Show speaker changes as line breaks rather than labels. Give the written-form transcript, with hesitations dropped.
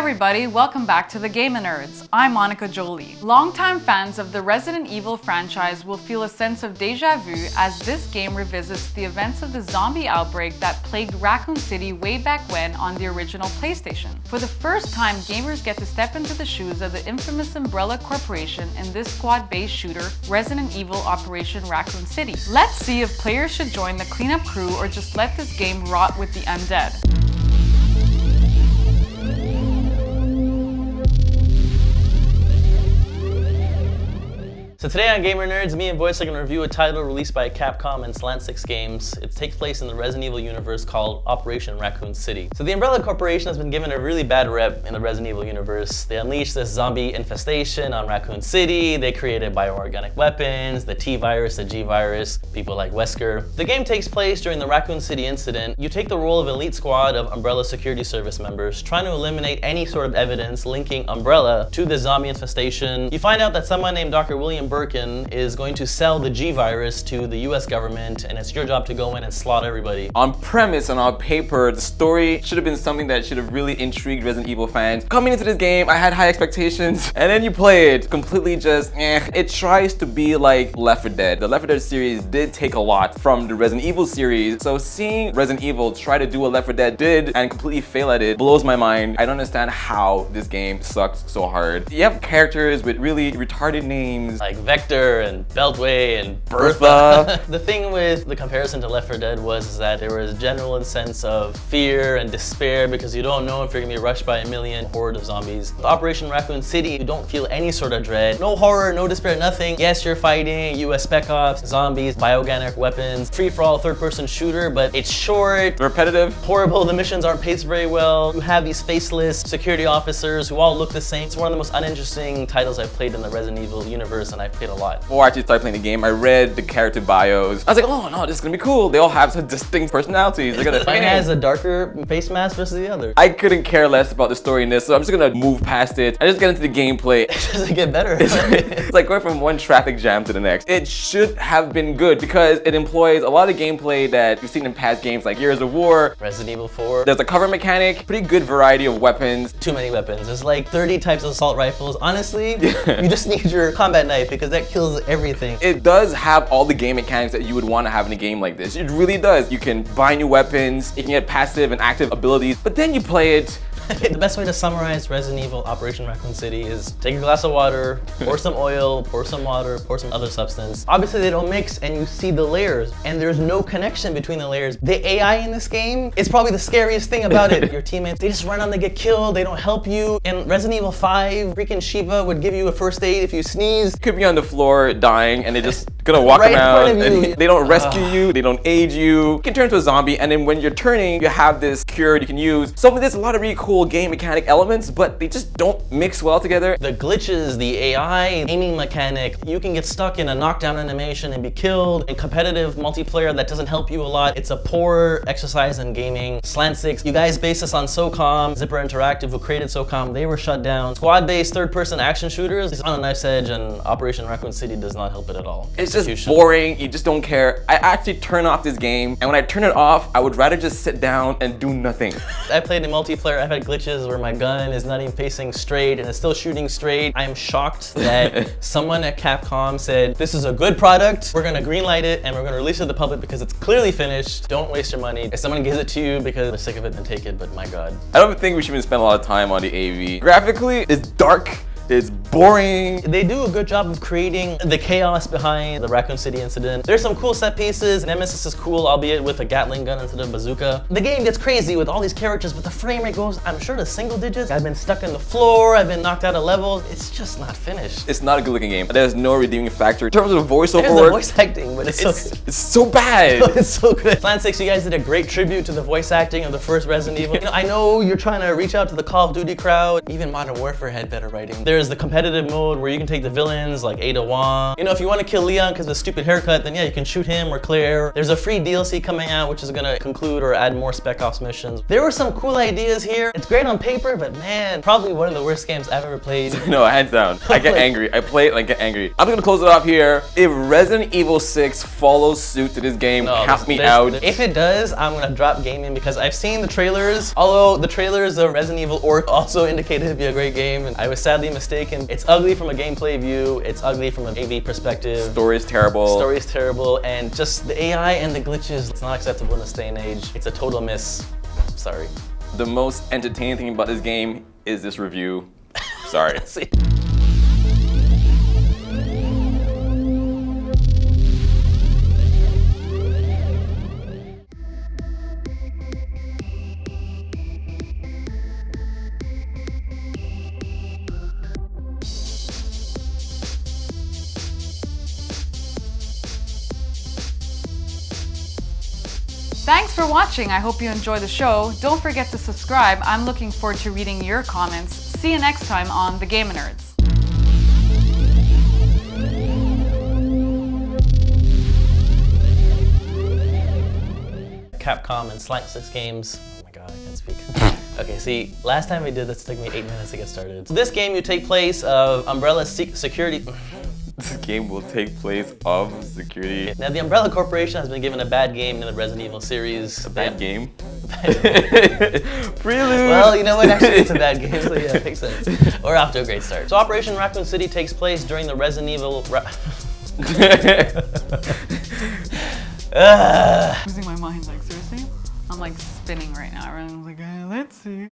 everybody, welcome back to the GamerNerdz. I'm Monica Jolie. Longtime fans of the Resident Evil franchise will feel a sense of deja vu as this game revisits the events of the zombie outbreak that plagued Raccoon City way back when on the original PlayStation. For the first time, gamers get to step into the shoes of the infamous Umbrella Corporation in this squad-based shooter, Resident Evil Operation Raccoon City. Let's see if players should join the cleanup crew or just let this game rot with the undead.
So today on GamerNerdz, me and Voyce are going to review a title released by Capcom and Slant 6 Games. It takes place in the Resident Evil universe called Operation Raccoon City. So the Umbrella Corporation has been given a really bad rep in the Resident Evil universe. They unleashed this zombie infestation on Raccoon City. They created bioorganic weapons, the T-virus, the G-virus, people like Wesker. The game takes place during the Raccoon City incident. You take the role of an elite squad of Umbrella security service members trying to eliminate any sort of evidence linking Umbrella to the zombie infestation. You find out that someone named Dr. William Birkin is going to sell the G-virus to the US government, and it's your job to go in and slaughter everybody.
On premise and on paper, the story should have been something that should have really intrigued Resident Evil fans. Coming into this game, I had high expectations, and then you play it, completely just It tries to be like Left 4 Dead. The Left 4 Dead series did take a lot from the Resident Evil series, so seeing Resident Evil try to do what Left 4 Dead did and completely fail at it blows my mind. I don't understand how this game sucks so hard. You have characters with really retarded names
like Vector and Beltway and Bertha. The thing with the comparison to Left 4 Dead was that there was a general sense of fear and despair because you don't know if you're gonna be rushed by a million horde of zombies. With Operation Raccoon City, you don't feel any sort of dread. No horror, no despair, nothing. Yes, you're fighting US Spec Ops, zombies, bioorganic weapons, free-for-all third-person shooter, but it's short,
repetitive,
horrible, the missions aren't paced very well. You have these faceless security officers who all look the same. It's one of the most uninteresting titles I've played in the Resident Evil universe, and I've played a lot.
Before I actually started playing the game, I read the character bios. I was like, oh no, this is gonna be cool. They all have such distinct personalities. They're gonna
One has a darker face mask versus the other.
I couldn't care less about the story in this, so I'm just gonna move past it. I just get into the gameplay.
It doesn't get better.
It's like going from one traffic jam to the next. It should have been good because it employs a lot of gameplay that you've seen in past games like Gears of War,
Resident Evil 4.
There's a cover mechanic, pretty good variety of weapons.
Too many weapons. There's like 30 types of assault rifles. Honestly, you just need your combat knife because that kills everything.
It does have all the game mechanics that you would want to have in a game like this. It really does. You can buy new weapons, you can get passive and active abilities, but then you play it.
The best way to summarize Resident Evil Operation Raccoon City is take a glass of water, pour some oil, pour some water, pour some other substance. Obviously they don't mix and you see the layers and there's no connection between the layers. The AI in this game is probably the scariest thing about it. Your teammates, they just run on, they get killed, they don't help you. In Resident Evil 5, freaking Shiva would give you a first aid if you sneeze.
You could be on the floor dying and they just gonna walk
right
around
in front of you.
and they don't rescue you, they don't aid you. You can turn into a zombie and then when you're turning, you have this cure you can use. So there's a lot of really cool game mechanic elements, but they just don't mix well together.
The glitches, the AI, aiming mechanic, you can get stuck in a knockdown animation and be killed. In competitive multiplayer, that doesn't help you a lot. It's a poor exercise in gaming. Slant 6, you guys base this on SOCOM, Zipper Interactive, who created SOCOM, they were shut down. Squad-based third-person action shooters is on a knife's edge, and Operation Raccoon City does not help it at all.
It's just boring, you just don't care. I actually turn off this game, and when I turn it off, I would rather just sit down and do nothing.
I played in multiplayer, I've had glitches where my gun is not even facing straight and it's still shooting straight. I am shocked that someone at Capcom said, this is a good product, we're gonna greenlight it and we're gonna release it to the public because it's clearly finished. Don't waste your money. If someone gives it to you because they're sick of it, then take it, but my God.
I don't think we should even spend a lot of time on the AV. Graphically, it's dark. It's boring.
They do a good job of creating the chaos behind the Raccoon City incident. There's some cool set pieces. Nemesis is cool, albeit with a Gatling gun instead of bazooka. The game gets crazy with all these characters, but the frame rate goes, I'm sure, to single digits. I've been stuck in the floor. I've been knocked out of levels. It's just not finished.
It's not a good looking game. There's no redeeming factor. In terms of the voiceover
There's
work,
the voice acting, but it's so good.
It's so bad.
It's so good. Slant 6, you guys did a great tribute to the voice acting of the first Resident Evil. I know you're trying to reach out to the Call of Duty crowd. Even Modern Warfare had better writing. There's the competitive competitive mode where you can take the villains like Ada Wong. You know, if you want to kill Leon because of a stupid haircut, then yeah, you can shoot him or Claire. There's a free DLC coming out which is gonna conclude or add more Spec Ops missions. There were some cool ideas here. It's great on paper, but man, probably one of the worst games I've ever played.
No, hands down. I get angry. I play it and I get angry. I'm gonna close it off here. If Resident Evil 6 follows suit to this game, count me out.
If it does, I'm gonna drop gaming because I've seen the trailers. Although the trailers of Resident Evil Orc also indicated it'd be a great game, and I was sadly mistaken. It's ugly from a gameplay view. It's ugly from an AV perspective.
Story is terrible.
Story is terrible, and just the AI and the glitches, it's not acceptable in this day and age. It's a total miss. Sorry.
The most entertaining thing about this game is this review. Sorry.
See.
Thanks for watching. I hope you enjoy the show. Don't forget to subscribe. I'm looking forward to reading your comments. See you next time on The GamerNerdz.
Capcom and Slant6 games. Oh my god, I can't speak. Okay, see, last time we did this, it took me 8 minutes to get started. So this game, you take place of Umbrella security.
This game will take place of security.
Now, the Umbrella Corporation has been given a bad game in the Resident Evil series.
A bad game? Prelude!
Well, you know what? Actually, it's a bad game, so yeah, it makes sense. We're off to a great start. So Operation Raccoon City takes place during the Resident Evil...
Losing my mind, like seriously? I'm like spinning right now. Everyone's like, let's see.